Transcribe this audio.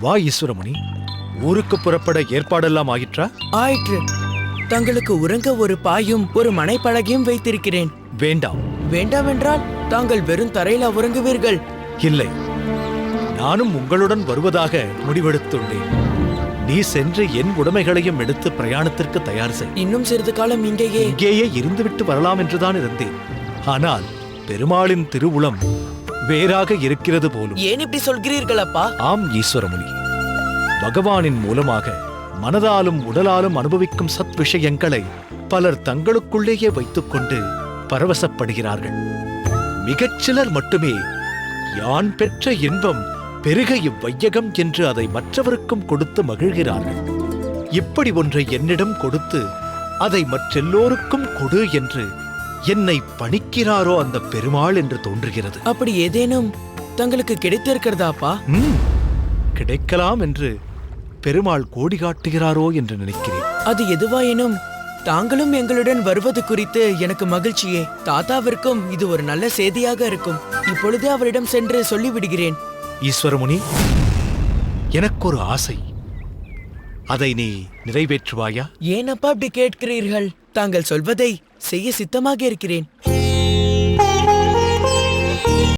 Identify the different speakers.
Speaker 1: வா ஈஸ்வரமுனி, ஊருக்கு புறப்பட ஏற்பாடெல்லாம் ஆயிற்றா?
Speaker 2: ஆயிற்று. தங்களுக்கு உறங்க ஒரு பாயும் ஒரு மனைப்பலகையும் வைத்திருக்கிறேன்.
Speaker 1: வேண்டாம்.
Speaker 2: வேண்டாம் என்றால் தாங்கள் வெறும் தரையில உறங்குவீர்கள்.
Speaker 1: இல்லை, நானும் உங்களுடன் வருவதாக முடிவெடுத்துள்ளேன். நீ சென்று என் உடைமைகளையும் எடுத்து பிரயாணத்திற்கு தயார் செய்.
Speaker 2: இன்னும் சிறிது காலம்
Speaker 1: இங்கேயே இருந்துவிட்டு வரலாம் என்றுதான் இருந்தேன். ஆனால் பெருமாளின் திருவுளம் வேறாக இருக்கிறது போலும்.
Speaker 2: ஏன் இப்படி சொல்கிறீர்கள் அப்பா?
Speaker 1: ஆம் ஈஸ்வரமுனி, பகவானின் மூலமாக மனதாலும் உடலாலும் அனுபவிக்கும் சத் விஷயங்களை பலர் தங்களுக்குள்ளேயே வைத்துக்கொண்டு பரவசப்படுகிறார்கள். மிகச்சிலர் மட்டுமே யான் பெற்ற இன்பம் பெருக இவ்வையகம் என்று அதை மற்றவருக்கும் கொடுத்து மகிழ்கிறார்கள். இப்படி ஒன்றை என்னிடம் கொடுத்து அதை மற்றெல்லோருக்கும் கொடு என்று என்னை பணிக்கிறாரோ அந்த பெருமாள் என்று தோன்றுகிறது.
Speaker 2: அப்படி ஏதேனும் தங்களுக்கு கிடைத்திருக்கிறதாப்பா?
Speaker 1: கிடைக்கலாம் என்று பெருமாள் கோடி காட்டுகிறாரோ என்று நினைக்கிறேன்.
Speaker 2: அது எதுவாயினும் தாங்களும் எங்களுடன் வருவது குறித்து எனக்கு மகிழ்ச்சியே. தாத்தாவிற்கும் இது ஒரு நல்ல செய்தியாக இருக்கும். இப்பொழுதே அவரிடம் சென்று சொல்லிவிடுகிறேன்.
Speaker 1: ஈஸ்வரமுனி, எனக்கு ஒரு ஆசை. அதை நீ நிறைவேற்றுவாயா?
Speaker 2: ஏனப்பா அப்படி கேட்கிறீர்கள்? தாங்கள் சொல்வதை செய்ய சித்தமாக இருக்கிறேன்.